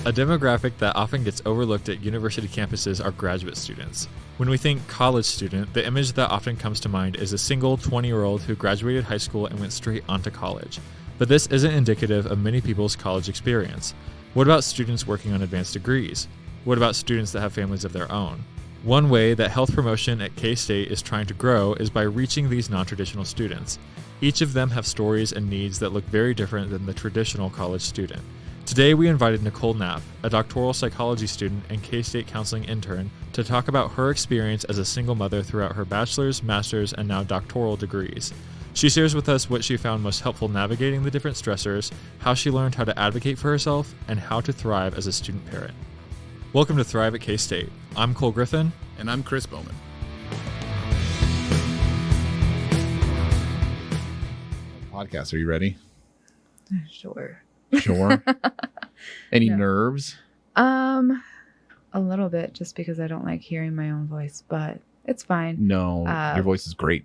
A demographic that often gets overlooked at university campuses are graduate students. When we think college student, the image that often comes to mind is a single 20-year-old who graduated high school and went straight onto college. But this isn't indicative of many people's college experience. What about students working on advanced degrees? What about students that have families of their own? One way that health promotion at K-State is trying to grow is by reaching these non-traditional students. Each of them have stories and needs that look very different than the traditional college student. Today we invited Nicole Knapp, a doctoral psychology student and K-State counseling intern, to talk about her experience as a single mother throughout her bachelor's, master's, and now doctoral degrees. She shares with us what she found most helpful navigating the different stressors, how she learned how to advocate for herself, and how to thrive as a student parent. Welcome to Thrive at K-State. I'm Cole Griffin. And I'm Chris Bowman. Podcast, are you ready? Sure. Sure. Any No. nerves? A little bit, just because I don't like hearing my own voice, but it's fine. No, your voice is great.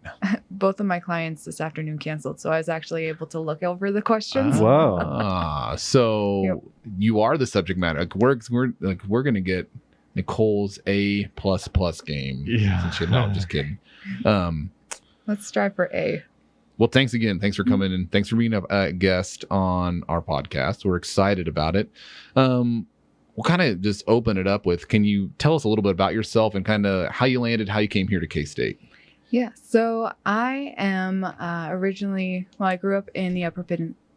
Both of my clients this afternoon canceled, so I was actually able to look over the questions. Whoa. So Yep. you are the subject matter. We're gonna get Nicole's A++ game. Yeah. No, I'm just kidding. Let's strive for A. Well, thanks again. Thanks for coming and thanks for being a guest on our podcast. We're excited about it. We'll kind of just open it up with, can you tell us a little bit about yourself and kind of how you landed, how you came here to K-State? Yeah, so I am originally, I grew up in the Upper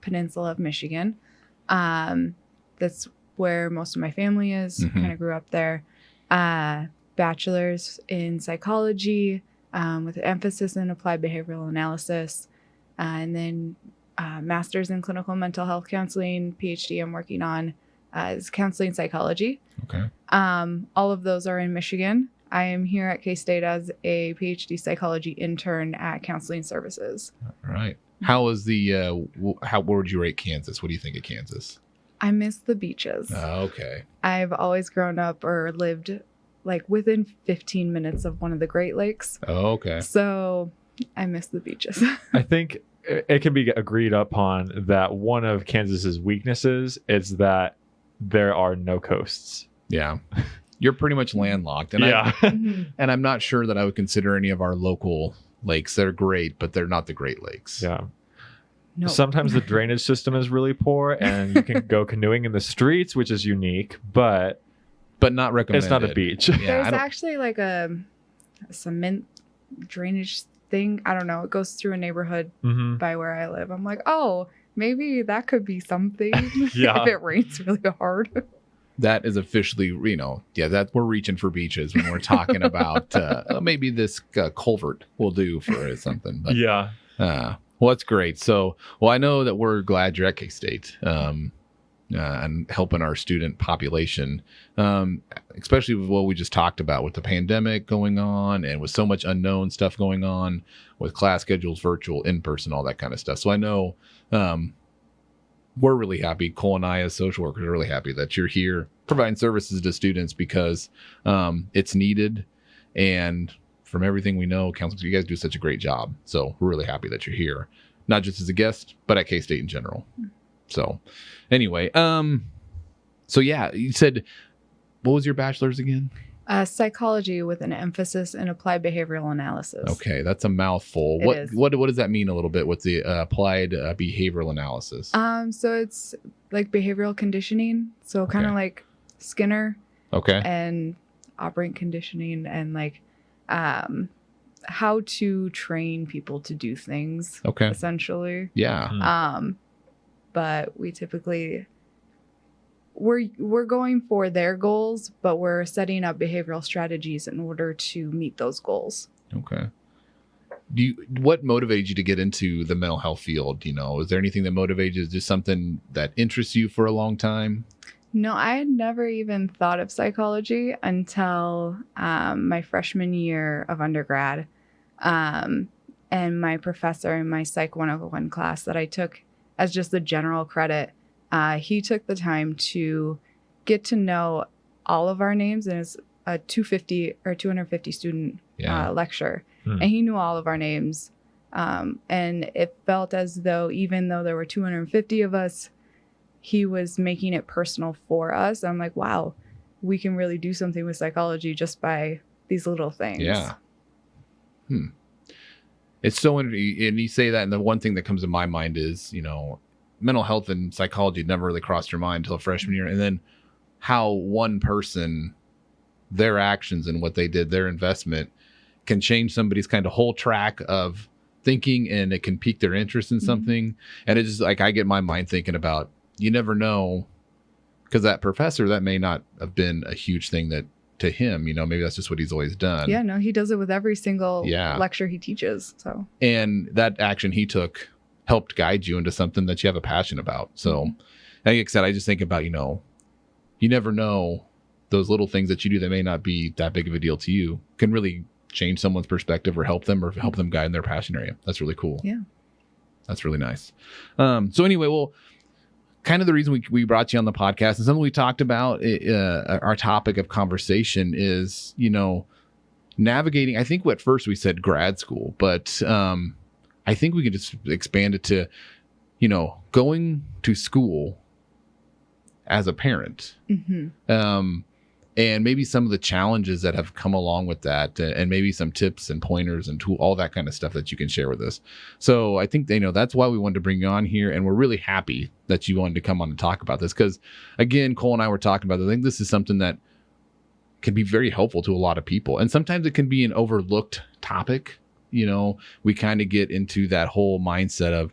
Peninsula of Michigan. That's where most of my family is. Mhm. Kind of grew up there. Bachelor's in psychology with an emphasis in applied behavioral analysis. And then master's in clinical mental health counseling. PhD I'm working on is counseling psychology. Okay. All of those are in Michigan. I am here at K-State as a PhD psychology intern at Counseling Services. All right. How was where would you rate Kansas? What do you think of Kansas? I miss the beaches. Okay. I've always grown up or lived like within 15 minutes of one of the Great Lakes. Okay. So I miss the beaches. I think it can be agreed upon that one of Kansas's weaknesses is that there are no coasts. Yeah. You're pretty much landlocked. And Mhm. and I'm not sure that I would consider any of our local lakes. They're great, but they're not the Great Lakes. Yeah. No. Sometimes the drainage system is really poor and you can go canoeing in the streets, which is unique, but Not recommended. it's not a beach. Yeah, There's I don't- actually like a cement drainage thing. I don't know. It goes through a neighborhood Mhm. by where I live. I'm like, oh, maybe that could be something Yeah. if it rains really hard. that is officially, that we're reaching for beaches when we're talking about maybe this culvert will do for something. But, Yeah. well, that's great. So, I know that we're glad you're at K-State and helping our student population, especially with what we just talked about with the pandemic going on and with so much unknown stuff going on with class schedules, virtual, in-person, all that kind of stuff. So I know we're really happy. Cole and I as social workers are really happy that you're here providing services to students because it's needed. And from everything we know, counselors, you guys do such a great job. So we're really happy that you're here, not just as a guest, but at K-State in general. So anyway, so yeah, you said, what was your bachelor's again? Psychology with an emphasis in applied behavioral analysis. Okay, that's a mouthful. It What is. what does that mean a little bit with the applied behavioral analysis? So it's like behavioral conditioning. So kind of Okay. like Skinner Okay. and operant conditioning and like how to train people to do things Okay. essentially. Yeah. But we typically we're going for their goals, but we're setting up behavioral strategies in order to meet those goals. Okay. What motivated you to get into the mental health field? Is there anything that motivated you? Is this something that interests you for a long time? No, I had never even thought of psychology until my freshman year of undergrad. And my professor in my Psych 101 class that I took as just the general credit, he took the time to get to know all of our names, and it's a 250 student Yeah. lecture. Hmm. And he knew all of our names. And it felt as though even though there were 250 of us, he was making it personal for us. I'm like, wow, we can really do something with psychology just by these little things. Yeah. It's so interesting. And you say that, and the one thing that comes to my mind is, mental health and psychology never really crossed your mind until freshman year. And then how one person, their actions and what they did, their investment, can change somebody's kind of whole track of thinking, and it can pique their interest in something. And it's just like, I get my mind thinking about, you never know, because that professor, that may not have been a huge thing that to him, maybe that's just what he's always done. Yeah, no, he does it with every single lecture he teaches. So, and that action he took helped guide you into something that you have a passion about. So, like I said, I just think about, you never know, those little things that you do that may not be that big of a deal to you can really change someone's perspective or help them guide in their passion area. That's really cool. Yeah. That's really nice. So anyway, well, kind of the reason we brought you on the podcast and something we talked about, our topic of conversation is, navigating, I think at first we said grad school, but I think we could just expand it to, going to school as a parent. And maybe some of the challenges that have come along with that, and maybe some tips and pointers and all that kind of stuff that you can share with us. So I think, that's why we wanted to bring you on here. And we're really happy that you wanted to come on and talk about this. Because again, Cole and I were talking about, I think this is something that can be very helpful to a lot of people. And sometimes it can be an overlooked topic. We kind of get into that whole mindset of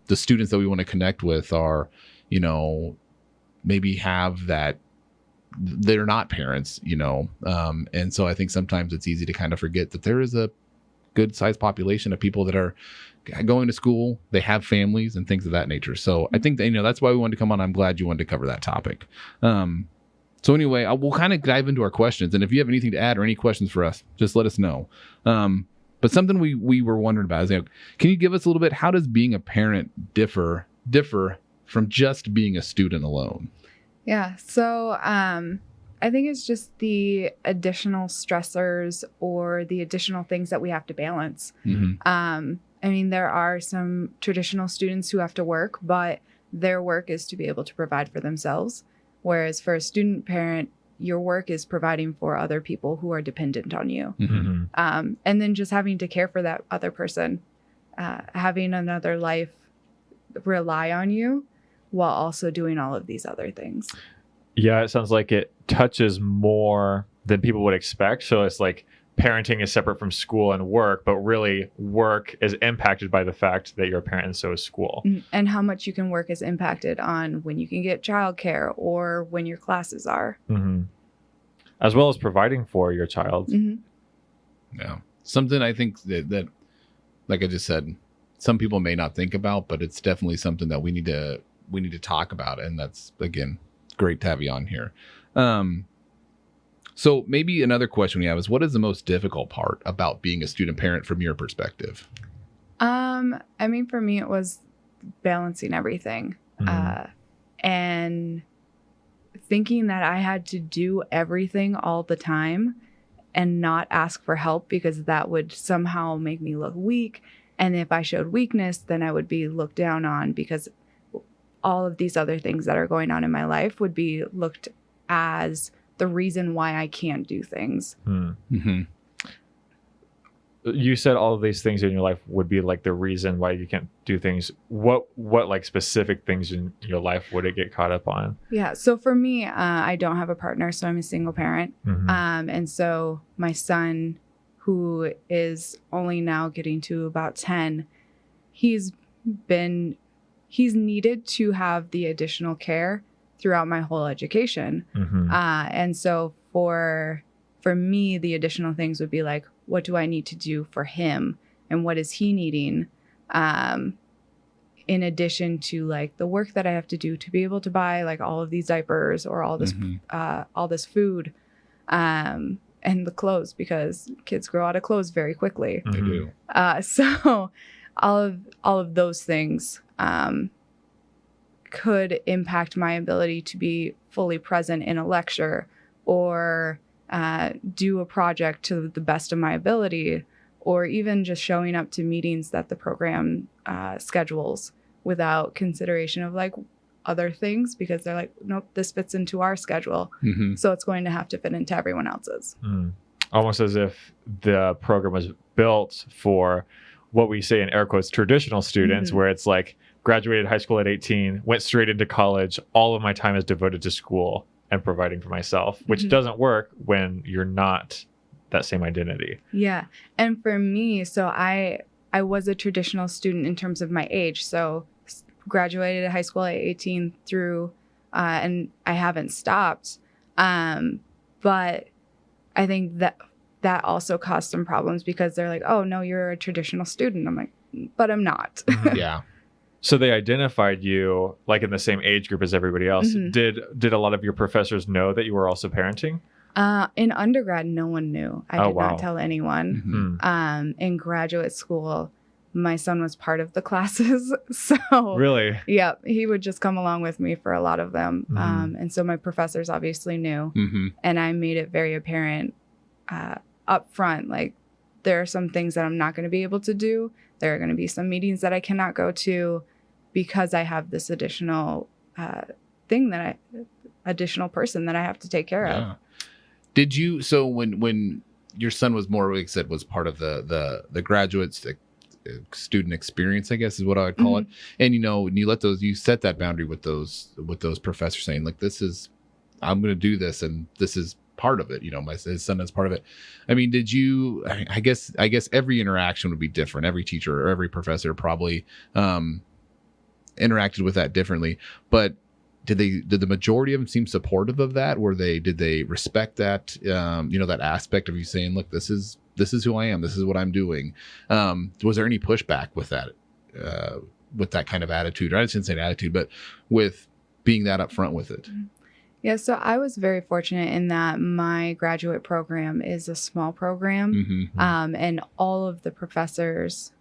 the students that we want to connect with are, maybe have that, they're not parents, and so I think sometimes it's easy to kind of forget that there is a good sized population of people that are going to school, they have families and things of that nature. So I think that, that's why we wanted to come on. I'm glad you wanted to cover that topic. So anyway, we'll kind of dive into our questions, and if you have anything to add or any questions for us, just let us know. But something we were wondering about is, can you give us a little bit, how does being a parent differ from just being a student alone? Yeah. So I think it's just the additional stressors or the additional things that we have to balance. I mean, there are some traditional students who have to work, but their work is to be able to provide for themselves. Whereas for a student parent, your work is providing for other people who are dependent on you. And then just having to care for that other person, having another life rely on you, while also doing all of these other things. Yeah, it sounds like it touches more than people would expect. So it's like parenting is separate from school and work, but really work is impacted by the fact that you're a parent, and so is school. And how much you can work is impacted on when you can get childcare or when your classes are. As well as providing for your child. Yeah. Something I think that, like I just said, some people may not think about, but it's definitely something that we need to talk about. And that's, again, great to have you on here. So maybe another question we have is, what is the most difficult part about being a student parent from your perspective? I mean, for me, it was balancing everything. And thinking that I had to do everything all the time and not ask for help, because that would somehow make me look weak. And if I showed weakness, then I would be looked down on, because all of these other things that are going on in my life would be looked as the reason why I can't do things. You said all of these things in your life would be like the reason why you can't do things. What like specific things in your life would it get caught up on? Yeah. So for me, I don't have a partner, so I'm a single parent. And so my son, who is only now getting to about 10, he's needed to have the additional care throughout my whole education. And so for me, the additional things would be like, what do I need to do for him? And what is he needing? In addition to like the work that I have to do to be able to buy like all of these diapers or all this food, and the clothes, because kids grow out of clothes very quickly. They do. So all of those things could impact my ability to be fully present in a lecture or do a project to the best of my ability, or even just showing up to meetings that the program schedules without consideration of like, other things because they're like, nope, this fits into our schedule. Mm-hmm. So it's going to have to fit into everyone else's. Almost as if the program was built for what we say in air quotes traditional students, where it's like graduated high school at 18, went straight into college. All of my time is devoted to school and providing for myself, which doesn't work when you're not that same identity. Yeah. And for me, so I was a traditional student in terms of my age. So graduated high school at 18 through, and I haven't stopped. But I think that also caused some problems because they're like, oh, no, you're a traditional student. I'm like, but I'm not. Yeah. So they identified you like in the same age group as everybody else. Did a lot of your professors know that you were also parenting? In undergrad, no one knew. I did not tell anyone. In graduate school, my son was part of the classes. So really? Yeah, he would just come along with me for a lot of them. And so my professors obviously knew. And I made it very apparent up front, like there are some things that I'm not going to be able to do. There are going to be some meetings that I cannot go to because I have this additional additional person that I have to take care of. Did you, so when your son was more, like I said, was part of the graduate student experience, I guess is what I would call it. And, when you set that boundary with those professors saying like, I'm going to do this and this is part of it, his son is part of it. I mean, did you, I guess every interaction would be different. Every teacher or every professor probably interacted with that differently, but did the majority of them seem supportive of that? Did they respect that, that aspect of you saying, look, this is who I am. This is what I'm doing. Was there any pushback with that kind of attitude? Or I shouldn't say attitude, but with being that upfront with it. Yeah, so I was very fortunate in that my graduate program is a small program, and all of the professors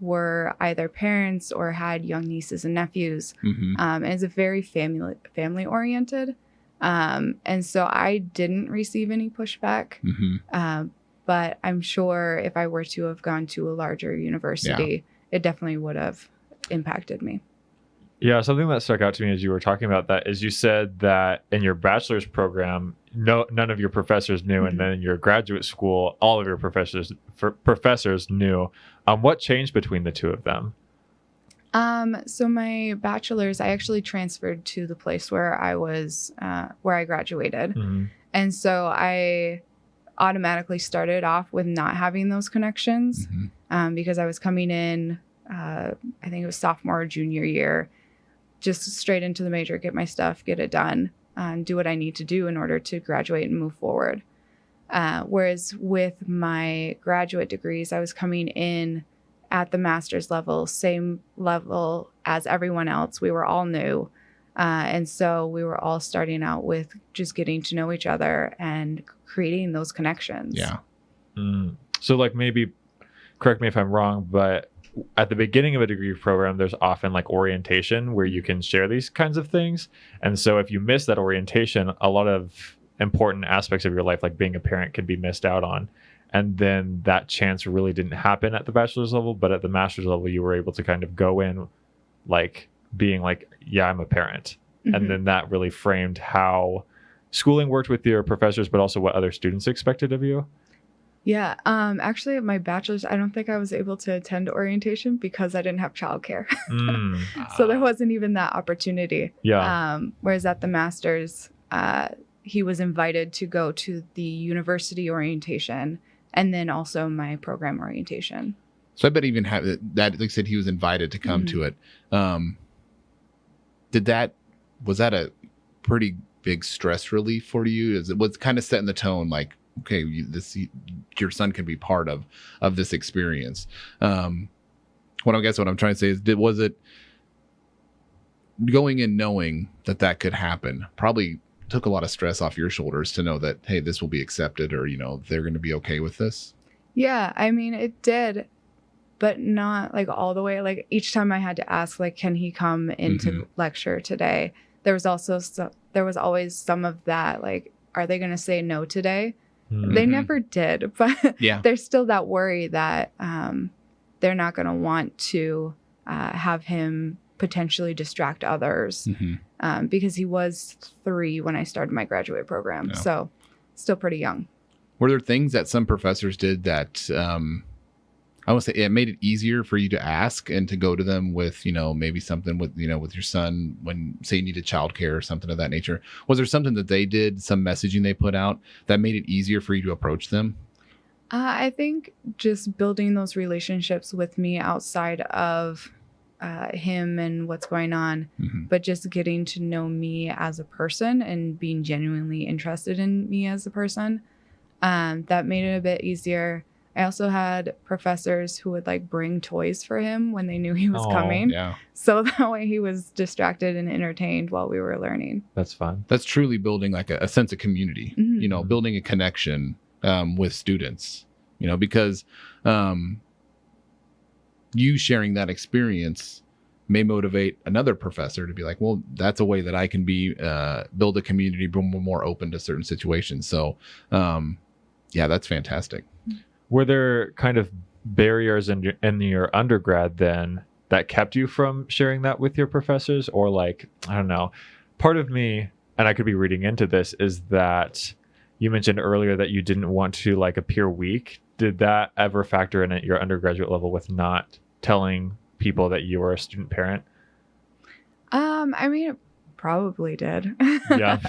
were either parents or had young nieces and nephews. And it's a very family oriented, and so I didn't receive any pushback. But I'm sure if I were to have gone to a larger university, it definitely would have impacted me. Yeah, something that stuck out to me as you were talking about that is you said that in your bachelor's program, none of your professors knew, and then in your graduate school, all of your professors knew. What changed between the two of them? So my bachelor's, I actually transferred to the place where I graduated, and so I automatically started off with not having those connections because I was coming in, I think it was sophomore or junior year, just straight into the major, get my stuff, get it done, and do what I need to do in order to graduate and move forward. Whereas with my graduate degrees, I was coming in at the master's level, same level as everyone else. We were all new. And so we were all starting out with just getting to know each other and creating those connections. Yeah. So like maybe, correct me if I'm wrong, but at the beginning of a degree program, there's often like orientation where you can share these kinds of things. And so if you miss that orientation, a lot of important aspects of your life, like being a parent, could be missed out on. And then that chance really didn't happen at the bachelor's level, but at the master's level, you were able to kind of go in like being like, yeah, I'm a parent. And then that really framed how schooling worked with your professors, but also what other students expected of you. Yeah. Actually, at my bachelor's, I don't think I was able to attend orientation because I didn't have childcare. So there wasn't even that opportunity. Yeah. Whereas at the master's, he was invited to go to the university orientation and then also my program orientation. So I bet even have that, like I said, he was invited to come to it. Was that a pretty big stress relief for you? It was kind of setting the tone, like, okay, your son can be part of this experience. What I'm trying to say is, was it going in knowing that could happen? Probably took a lot of stress off your shoulders to know that, hey, this will be accepted, or they're going to be okay with this. Yeah, I mean, it did, but not like all the way. Like each time I had to ask, like, can he come into lecture today? There was always some of that, like, are they going to say no today? They never did, but there's still that worry that they're not going to want to have him potentially distract others, because he was 3 when I started my graduate program. Yeah. So still pretty young. Were there things that some professors did that I would say it made it easier for you to ask and to go to them with, maybe something with, with your son when, say, you needed childcare or something of that nature? Was there something that they did, some messaging they put out that made it easier for you to approach them? I think just building those relationships with me outside of him and what's going on, but just getting to know me as a person and being genuinely interested in me as a person, that made it a bit easier. I also had professors who would like bring toys for him when they knew he was coming. Yeah. So that way he was distracted and entertained while we were learning. That's fun. That's truly building like a sense of community, building a connection with students, because you sharing that experience may motivate another professor to be like, well, that's a way that I can build a community, be more open to certain situations. So, yeah, that's fantastic. Were there kind of barriers in your undergrad then that kept you from sharing that with your professors? Or like, I don't know, part of me, and I could be reading into this, is that you mentioned earlier that you didn't want to like appear weak. Did that ever factor in at your undergraduate level with not telling people that you were a student parent? I mean, it probably did. Yeah.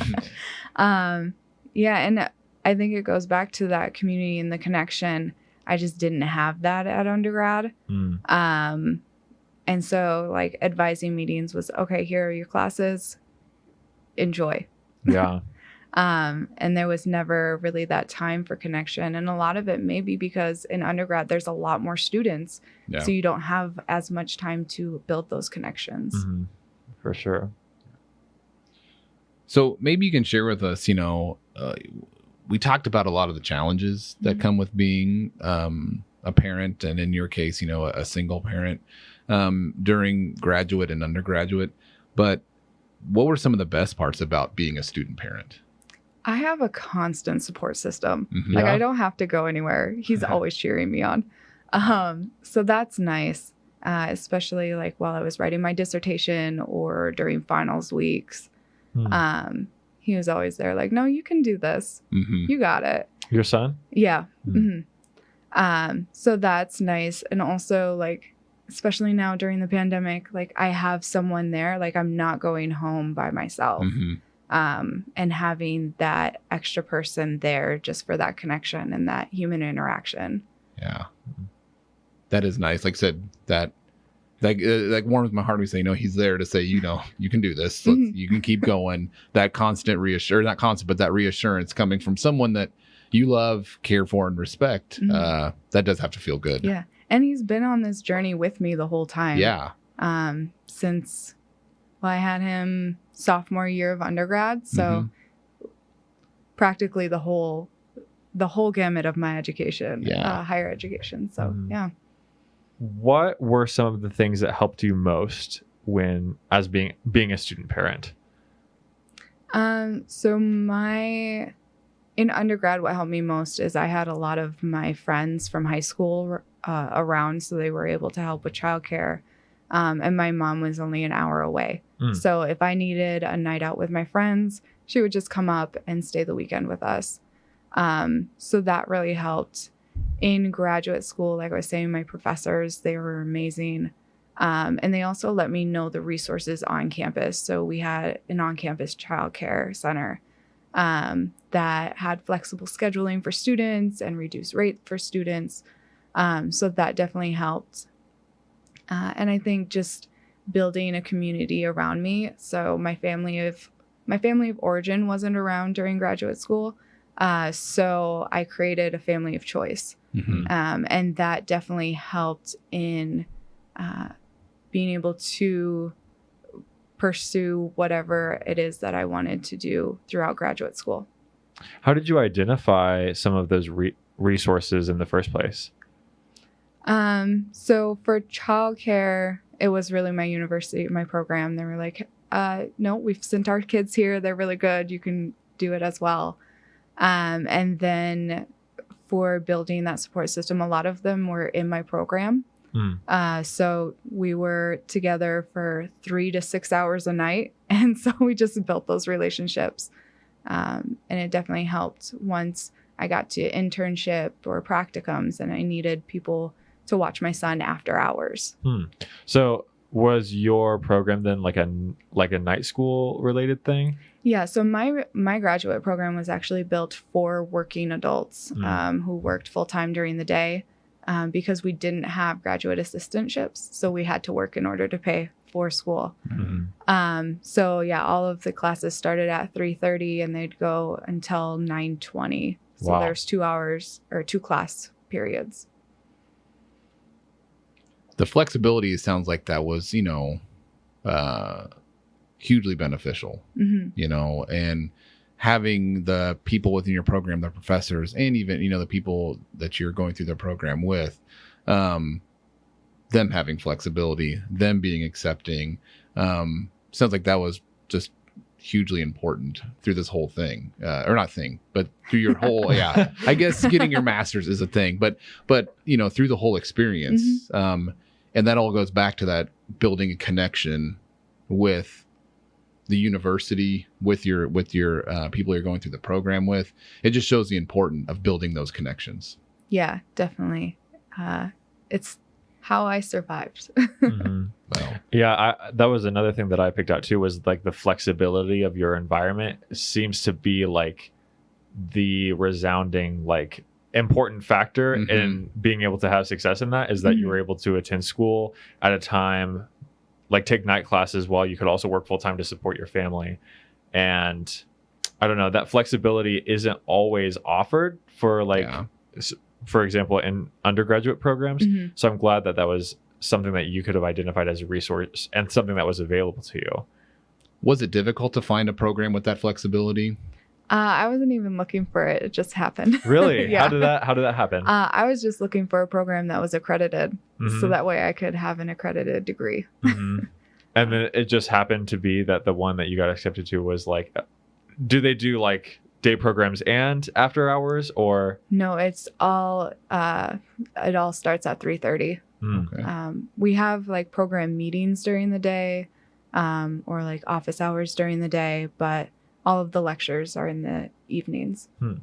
Yeah. And I think it goes back to that community and the connection. I just didn't have that at undergrad. And so like advising meetings was, okay, here are your classes, enjoy. Yeah. And there was never really that time for connection. And a lot of it may be because in undergrad, there's a lot more students. Yeah. So you don't have as much time to build those connections. For sure. So maybe you can share with us, we talked about a lot of the challenges that come with being a parent, and in your case, a single parent during graduate and undergraduate. But what were some of the best parts about being a student parent? I have a constant support system. Mm-hmm. Like Yeah. I don't have to go anywhere. He's always cheering me on. So that's nice, especially like while I was writing my dissertation or during finals weeks. He was always there like, no, you can do this. Mm-hmm. You got it. Your son? Yeah. So that's nice. And also like, especially now during the pandemic, like I have someone there, like I'm not going home by myself. And having that extra person there just for that connection and that human interaction. Yeah. That is nice. Like I said, that warms my heart. We say, he's there to say, you can do this. You can keep going. That constant reassurance, not constant, but that reassurance coming from someone that you love, care for, and respect. That does have to feel good. Yeah. And he's been on this journey with me the whole time. Yeah. Since I had him sophomore year of undergrad. So practically the whole gamut of my education, higher education. So yeah. What were some of the things that helped you most being a student parent? So in undergrad, what helped me most is I had a lot of my friends from high school around, so they were able to help with childcare. And my mom was only an hour away. So if I needed a night out with my friends, she would just come up and stay the weekend with us. So that really helped. In graduate school, like I was saying, my professors, they were amazing. And they also let me know the resources on campus. So we had an on-campus childcare center that had flexible scheduling for students and reduced rate for students. So that definitely helped. And I think just building a community around me. So my family of origin wasn't around during graduate school. So I created a family of choice. And that definitely helped in being able to pursue whatever it is that I wanted to do throughout graduate school. How did you identify some of those resources in the first place? So for childcare, it was really my university, my program. They were like, no, we've sent our kids here. They're really good. You can do it as well. And then for building that support system, a lot of them were in my program. So we were together for 3 to 6 hours a night. And so we just built those relationships. And it definitely helped once I got to internship or practicums and I needed people to watch my son after hours. So was your program then like a night school related thing? Yeah, so my graduate program was actually built for working adults who worked full time during the day because we didn't have graduate assistantships. So we had to work in order to pay for school. So yeah, all of the classes started at 3:30 and they'd go until 9:20. So there's 2 hours or 2 class periods. The flexibility sounds like that was, hugely beneficial, and having the people within your program, the professors, and even, the people that you're going through the program with, them having flexibility, them being accepting, sounds like that was just hugely important through this whole thing, or not thing, but through your whole, I guess getting your master's is a thing, but through the whole experience, and that all goes back to that building a connection with the university, with your people you're going through the program with. It just shows the importance of building those connections. Yeah, definitely. It's how I survived. Wow. Yeah, that was another thing that I picked out too, was like the flexibility of your environment seems to be like the resounding like important factor in being able to have success in that, is that you were able to attend school at a time, like take night classes while you could also work full time to support your family. And I don't know, that flexibility isn't always offered for for example, in undergraduate programs. So I'm glad that was something that you could have identified as a resource and something that was available to you. Was it difficult to find a program with that flexibility? I wasn't even looking for it. It just happened. Really? Yeah. How did that happen? I was just looking for a program that was accredited so that way I could have an accredited degree. And then it just happened to be that the one that you got accepted to was like, do they do like day programs and after hours, or? No, it's all, it all starts at 3:30. Okay. We have like program meetings during the day, or like office hours during the day, but all of the lectures are in the evenings. Well,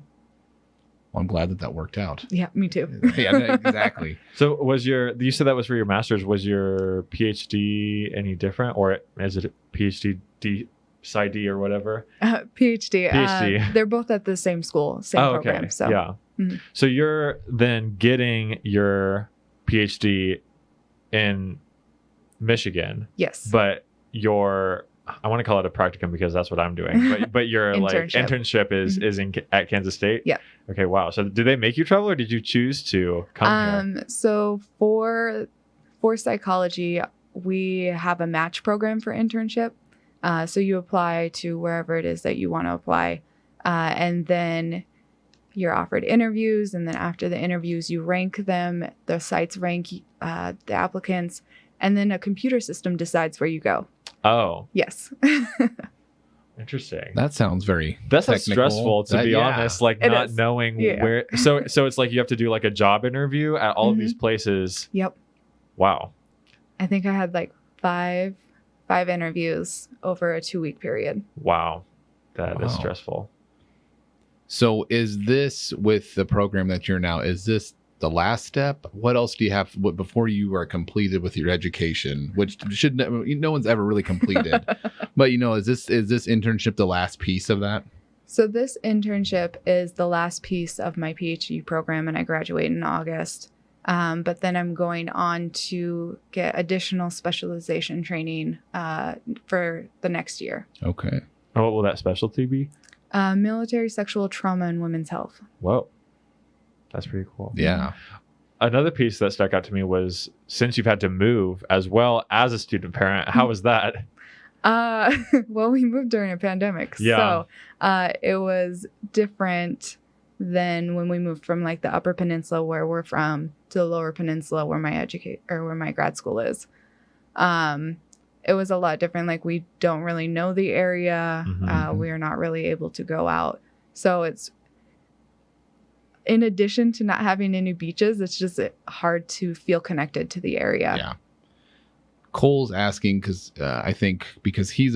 I'm glad that worked out. Yeah, me too. Yeah, exactly. So you said that was for your master's. Was your PhD any different, or is it a PhD PsyD or whatever? PhD. They're both at the same school, same program. Okay. So yeah. So you're then getting your PhD in Michigan. Yes. But I want to call it a practicum because that's what I'm doing. But your internship is at Kansas State? Yeah. Okay, wow. So did they make you travel or did you choose to come here? So for psychology, we have a match program for internship. So you apply to wherever it is that you want to apply. And then you're offered interviews. And then after the interviews, you rank them. The sites rank the applicants. And then a computer system decides where you go. Oh. Yes. Interesting. That sounds That's stressful, to be honest, like it not is. knowing where. So it's like you have to do like a job interview at all of these places. Yep. Wow. I think I had like five interviews over a 2-week period. Wow. That is stressful. So is this, with the program that you're now, is this the last step? What else do you have before you are completed with your education, which no one's ever really completed? But is this internship the last piece of that? So this internship is the last piece of my PhD program, and I graduate in August. But then I'm going on to get additional specialization training for the next year. Okay. And what will that specialty be? Military sexual trauma and women's health. Whoa. That's pretty cool. Yeah. Another piece that stuck out to me was, since you've had to move as well as a student parent, how was that? Well, we moved during a pandemic. Yeah. So it was different than when we moved from like the Upper Peninsula where we're from to the Lower Peninsula where my grad school is. It was a lot different. Like, we don't really know the area. We are not really able to go out. So in addition to not having any beaches, it's just hard to feel connected to the area. Yeah. Cole's asking because I think because he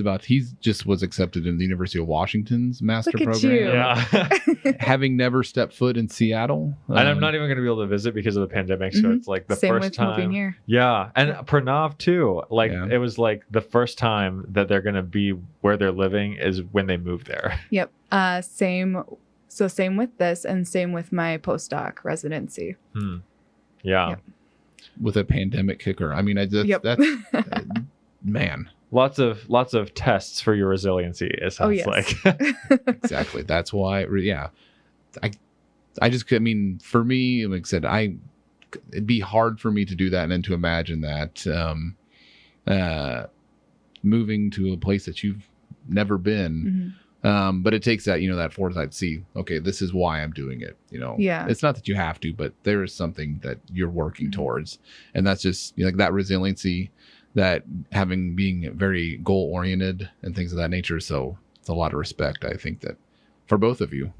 just was accepted in the University of Washington's master Look at program. you. Yeah. Having never stepped foot in Seattle. And I'm not even going to be able to visit because of the pandemic. So it's like the Same first with time. moving here. Yeah. And Pranav too. Like it was like the first time that they're going to be where they're living is when they move there. Yep. Same with this and same with my postdoc residency. Yeah. Yep. With a pandemic kicker. I mean, that's man. Lots of tests for your resiliency, it sounds like. Exactly. That's why, yeah. I mean, for me, like I said, it'd be hard for me to do that and then to imagine that moving to a place that you've never been. But it takes that, that foresight to see, okay, this is why I'm doing it. Yeah. It's not that you have to, but there is something that you're working towards. And that's just like that resiliency, that being very goal oriented and things of that nature. So it's a lot of respect, I think, that for both of you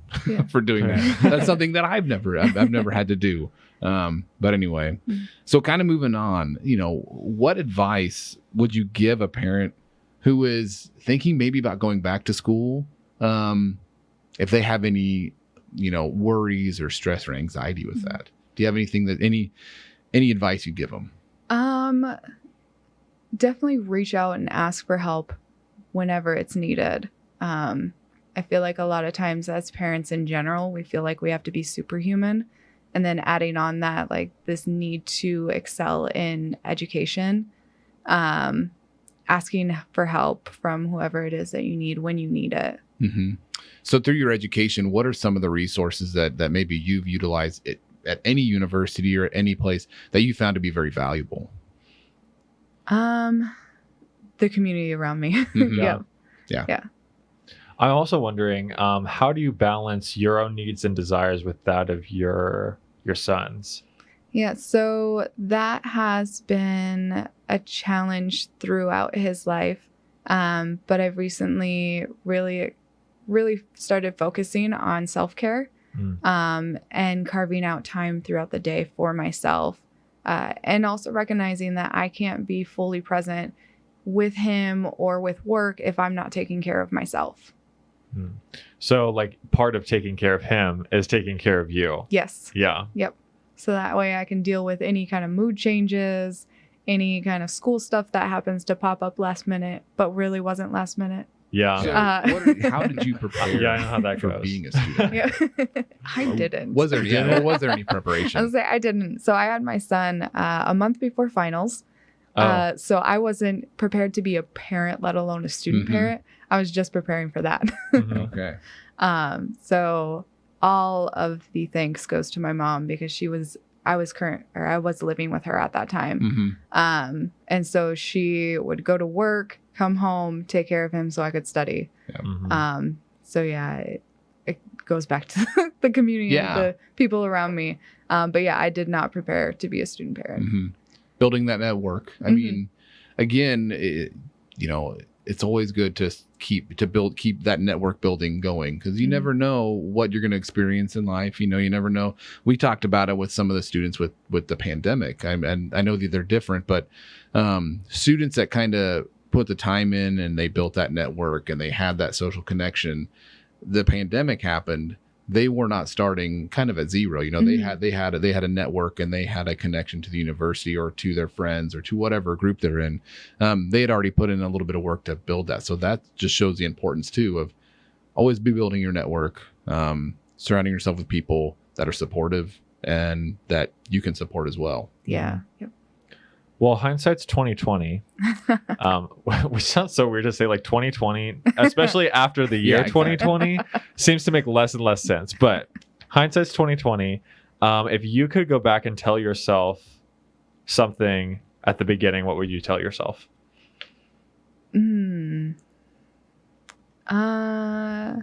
for doing that. That's something that I've never had to do. But anyway, so kind of moving on, what advice would you give a parent who is thinking maybe about going back to school? If they have any, worries or stress or anxiety with that, do you have anything any advice you give them? Definitely reach out and ask for help whenever it's needed. I feel like a lot of times as parents in general, we feel like we have to be superhuman, and then adding on that, like this need to excel in education, asking for help from whoever it is that you need when you need it. So through your education, what are some of the resources that maybe you've utilized at any university or at any place that you found to be very valuable? The community around me. Yeah. I'm also wondering, how do you balance your own needs and desires with that of your sons? Yeah, so that has been a challenge throughout his life. But I've recently really started focusing on self-care, and carving out time throughout the day for myself. And also recognizing that I can't be fully present with him or with work if I'm not taking care of myself. So like part of taking care of him is taking care of you. Yes. Yeah. Yep. So that way I can deal with any kind of mood changes, any kind of school stuff that happens to pop up last minute, but really wasn't last minute. Yeah. So how did you prepare I know how that for goes. being a student? Yeah. I didn't. Was there any preparation? I was like, I didn't. So I had my son a month before finals. So I wasn't prepared to be a parent, let alone a student parent. I was just preparing for that. Okay. So all of the thanks goes to my mom because I was living with her at that time. And so she would go to work, come home, take care of him so I could study. So yeah, it goes back to the community and the people around me. But yeah, I did not prepare to be a student parent. Building that network. I mean, again, it's always good to keep that network building going, because you never know what you're going to experience in life. You never know. We talked about it with some of the students with the pandemic. And I know that they're different, but students that kind of put the time in and they built that network and they had that social connection, the pandemic happened. They were not starting kind of at zero. They had a network and they had a connection to the university or to their friends or to whatever group they're in. They had already put in a little bit of work to build that. So that just shows the importance too of always be building your network, surrounding yourself with people that are supportive and that you can support as well. Yeah. Yep. Well, hindsight's 2020. Which sounds so weird to say, like 2020, especially after the year 2020, seems to make less and less sense. But hindsight's 2020. If you could go back and tell yourself something at the beginning, what would you tell yourself? I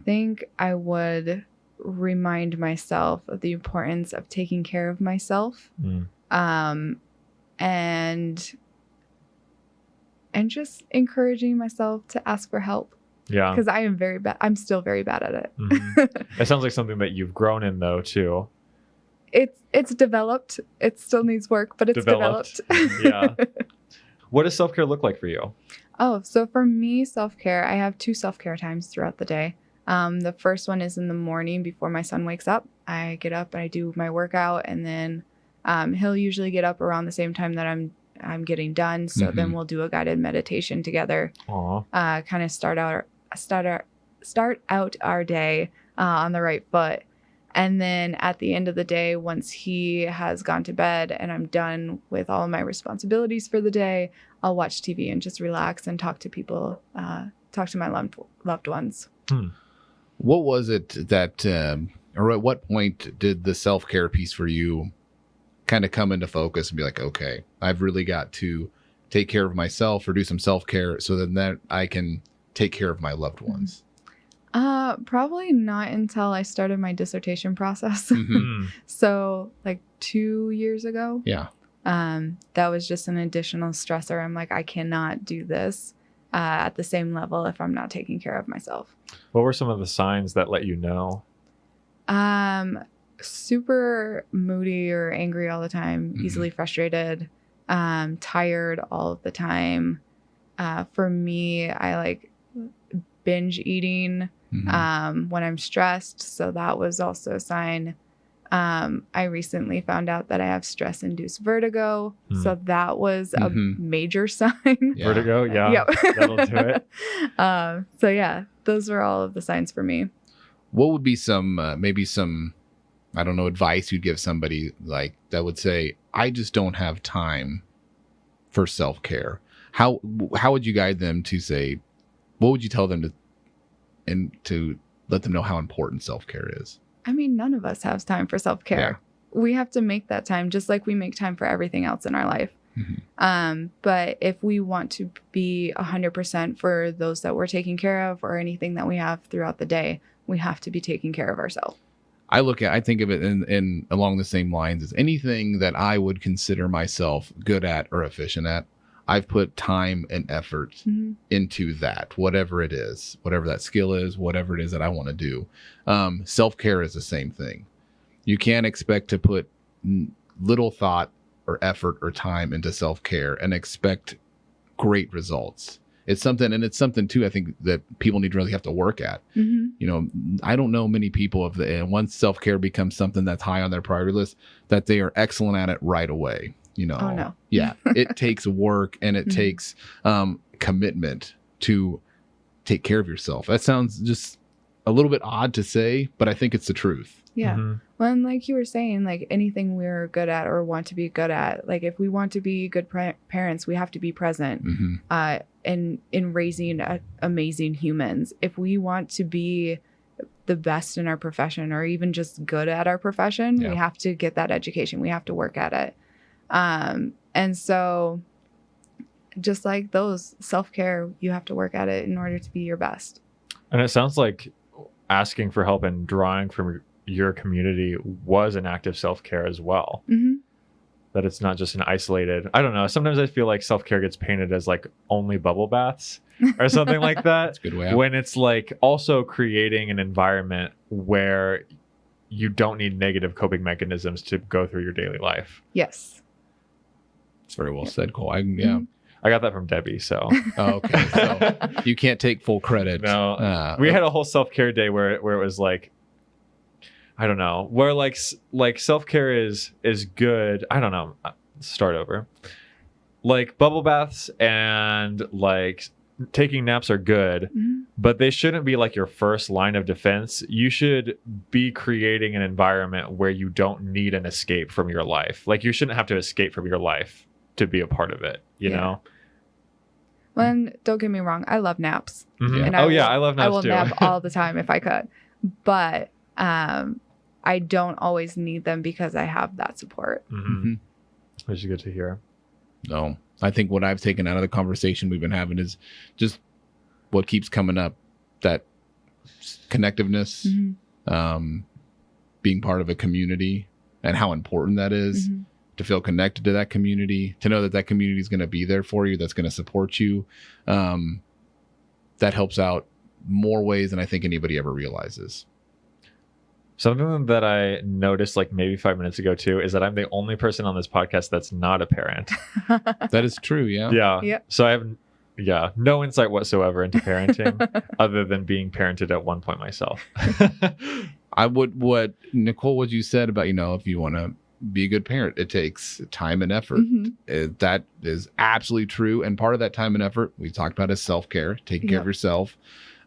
think I would remind myself of the importance of taking care of myself. And just encouraging myself to ask for help. Yeah. Because I am very bad. I'm still very bad at it. It sounds like something that you've grown in though too. It's developed. It still needs work, but it's developed. Yeah. What does self-care look like for you? Oh, so for me, self-care, I have 2 self-care times throughout the day. The first one is in the morning before my son wakes up. I get up and I do my workout, and then he'll usually get up around the same time that I'm getting done. So then we'll do a guided meditation together. Kind of start out our day on the right foot. And then at the end of the day, once he has gone to bed and I'm done with all of my responsibilities for the day, I'll watch TV and just relax and talk to people, talk to my loved ones. What was it that, or at what point did the self-care piece for you kind of come into focus and be like, okay, I've really got to take care of myself or do some self-care so that I can take care of my loved ones? Probably not until I started my dissertation process. So like 2 years ago. Yeah. That was just an additional stressor. I'm like, I cannot do this at the same level if I'm not taking care of myself. What were some of the signs that let you know? Super moody or angry all the time, easily frustrated, tired all of the time. For me, I like binge eating when I'm stressed. So that was also a sign. I recently found out that I have stress-induced vertigo. So that was a major sign. Yeah. Vertigo, yeah. Yep. That'll do it. So yeah, those were all of the signs for me. What would be some, maybe some, I don't know, advice you'd give somebody like that would say, I just don't have time for self-care? How would you guide them to say, what would you tell them to let them know how important self-care is? I mean, none of us has time for self-care. Yeah. We have to make that time just like we make time for everything else in our life. But if we want to be 100% for those that we're taking care of or anything that we have throughout the day, we have to be taking care of ourselves. I think of it in along the same lines as anything that I would consider myself good at or efficient at. I've put time and effort into that, whatever it is, whatever that skill is, whatever it is that I want to do. Self-care is the same thing. You can't expect to put little thought or effort or time into self-care and expect great results. It's something too, I think that people need to really have to work at. You know, I don't know many people once self-care becomes something that's high on their priority list, that they are excellent at it right away. You know, oh, no. Yeah, it takes work and it takes commitment to take care of yourself. That sounds just a little bit odd to say, but I think it's the truth. Yeah. Well, and like you were saying, like anything we're good at or want to be good at, like if we want to be good parents, we have to be present in raising amazing humans. If we want to be the best in our profession or even just good at our profession, we have to get that education. We have to work at it. And so just like those self-care, you have to work at it in order to be your best. And it sounds like asking for help and drawing from your community was an act of self-care as well. That it's not just an isolated, I don't know. Sometimes I feel like self-care gets painted as like only bubble baths or something like that. That's a good way out. When it's like also creating an environment where you don't need negative coping mechanisms to go through your daily life. Yes. It's very well said, Cole. I got that from Debbie, so. Oh, okay. So you can't take full credit. No. We had a whole self-care day where it was like, I don't know, where like self-care is good. I don't know. Start over. Like bubble baths and like taking naps are good, but they shouldn't be like your first line of defense. You should be creating an environment where you don't need an escape from your life. Like you shouldn't have to escape from your life to be a part of it, you know? Well, don't get me wrong. I love naps. And I love naps I will too. nap all the time if I could. But I don't always need them because I have that support. Which is good to hear. No, I think what I've taken out of the conversation we've been having is just what keeps coming up, that connectiveness, being part of a community and how important that is. To feel connected to that community, to know that that community is going to be there for you, that's going to support you. That helps out more ways than I think anybody ever realizes. Something that I noticed like maybe 5 minutes ago too is that I'm the only person on this podcast that's not a parent. That is true. Yeah. Yeah. Yep. So I have no insight whatsoever into parenting other than being parented at one point myself. What Nicole, what you said about, if you want to be a good parent, it takes time and effort. That is absolutely true. And part of that time and effort we talked about is self-care, taking care of yourself.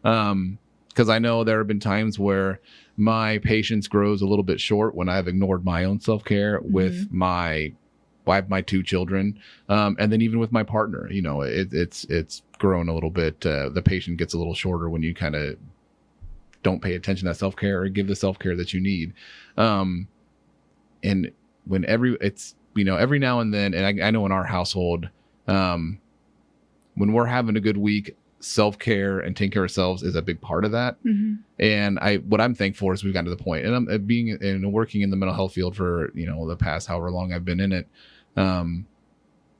Because I know there have been times where my patience grows a little bit short when I've ignored my own self-care with my 2 children. And then even with my partner, it's grown a little bit. The patient gets a little shorter when you kind of don't pay attention to that self-care or give the self-care that you need. And when every now and then, and I know in our household, when we're having a good week, self-care and taking care of ourselves is a big part of that. And what I'm thankful for is we've gotten to the point, and I'm being and working in the mental health field for, the past however long I've been in it.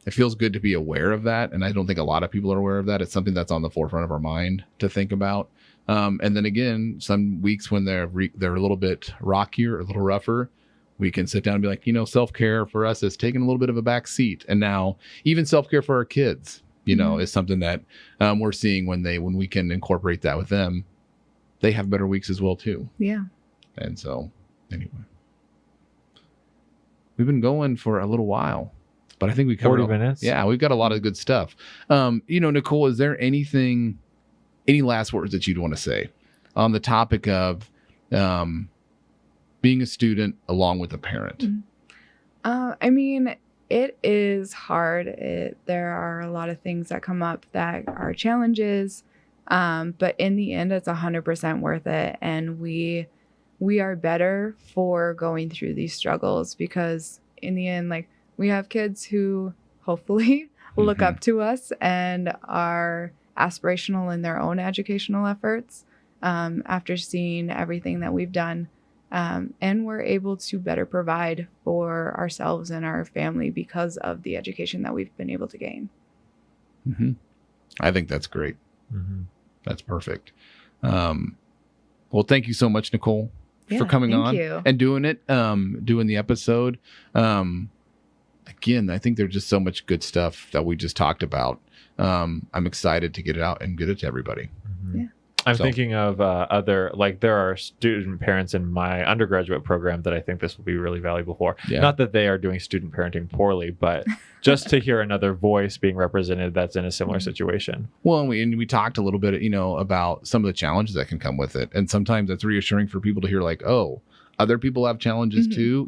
It feels good to be aware of that. And I don't think a lot of people are aware of that. It's something that's on the forefront of our mind to think about. And then again, some weeks when they're a little bit rockier, a little rougher, we can sit down and be like, self-care for us is taking a little bit of a back seat. And now even self-care for our kids, is something that we're seeing when we can incorporate that with them, they have better weeks as well too. Yeah. And so anyway, we've been going for a little while, but I think we covered 40 minutes. Yeah, we've got a lot of good stuff. Nicole, is there any last words that you'd want to say on the topic of being a student along with a parent? I mean, it is hard. There are a lot of things that come up that are challenges, but in the end, it's 100% worth it. And we are better for going through these struggles because in the end, like, we have kids who hopefully look up to us and are aspirational in their own educational efforts after seeing everything that we've done. And we're able to better provide for ourselves and our family because of the education that we've been able to gain. I think that's great. That's perfect. Well, thank you so much, Nicole, for coming on and doing it, doing the episode. Again, I think there's just so much good stuff that we just talked about. I'm excited to get it out and get it to everybody. I'm thinking of there are student parents in my undergraduate program that I think this will be really valuable for. Not that they are doing student parenting poorly, but just to hear another voice being represented that's in a similar situation. Well, and we talked a little bit, about some of the challenges that can come with it. And sometimes it's reassuring for people to hear like, oh, other people have challenges too,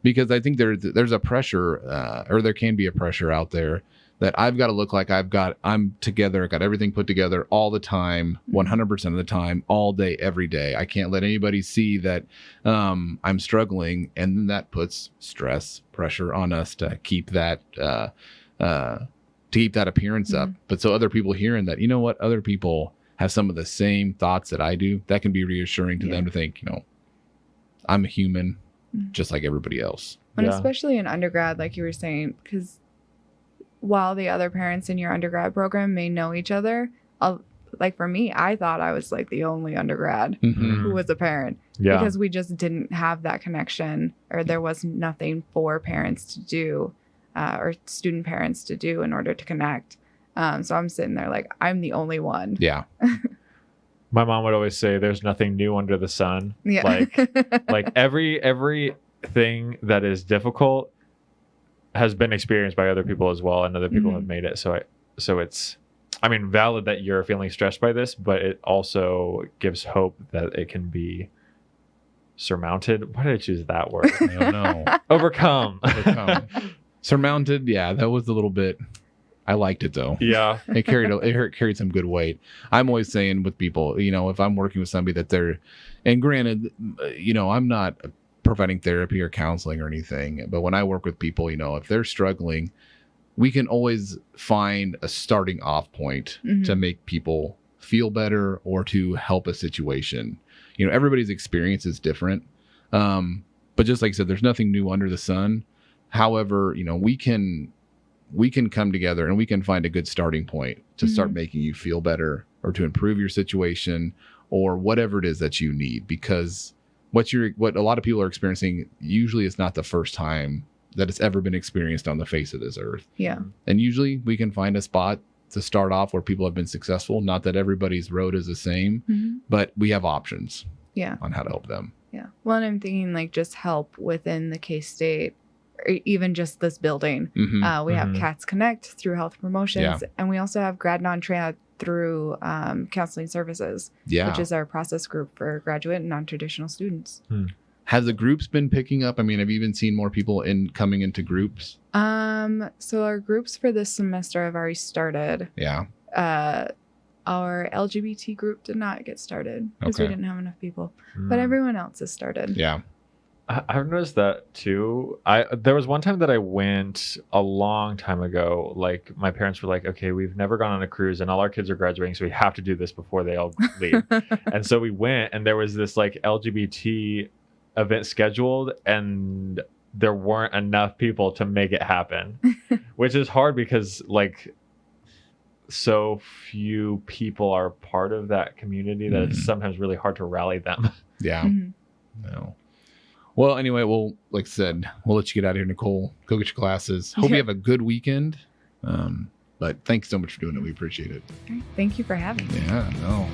because I think there's a pressure or there can be a pressure out there that I've got to look like I'm together, got everything put together all the time, 100% of the time, all day, every day. I can't let anybody see that I'm struggling. And then that puts stress, pressure on us to keep that appearance up. But so other people hearing that, other people have some of the same thoughts that I do, that can be reassuring to them to think, I'm a human just like everybody else. And especially in undergrad, like you were saying, because while the other parents in your undergrad program may know each other, like for me, I thought I was like the only undergrad who was a parent because we just didn't have that connection, or there was nothing for parents to do or student parents to do in order to connect. So I'm sitting there like, I'm the only one. Yeah. My mom would always say there's nothing new under the sun. Yeah. Like everything that is difficult has been experienced by other people as well, and other people have made it. So it's, valid that you're feeling stressed by this, but it also gives hope that it can be surmounted. Why did I choose that word? I don't know. Overcome. Surmounted. Yeah, that was a little bit. I liked it though. Yeah, it carried some good weight. I'm always saying with people, if I'm working with somebody that and granted, I'm not providing therapy or counseling or anything, but when I work with people, if they're struggling, we can always find a starting off point to make people feel better or to help a situation. Everybody's experience is different, but just like I said, there's nothing new under the sun. However, we can come together and we can find a good starting point to start making you feel better or to improve your situation or whatever it is that you need. Because what a lot of people are experiencing usually is not the first time that it's ever been experienced on the face of this earth. Yeah. And usually we can find a spot to start off where people have been successful. Not that everybody's road is the same, but we have options on how to help them. Yeah. Well, and I'm thinking like just help within the K-State or even just this building. We have Cats Connect through Health Promotions, and we also have Grad Non-Trad through Counseling Services, which is our process group for graduate and non-traditional students. Has the groups been picking up? I mean, have you even seen more people coming into groups? So our groups for this semester have already started. Yeah. Our LGBT group did not get started because we didn't have enough people, but everyone else has started. Yeah. I've noticed that too. There was one time that I went a long time ago. Like my parents were like, okay, we've never gone on a cruise and all our kids are graduating, so we have to do this before they all leave. And so we went, and there was this like LGBT event scheduled, and there weren't enough people to make it happen, which is hard because like so few people are part of that community that it's sometimes really hard to rally them. Yeah. No. Well, anyway, like I said, we'll let you get out of here, Nicole. Go get your classes. Hope you have a good weekend. But thanks so much for doing it. We appreciate it. Thank you for having me. Yeah, no.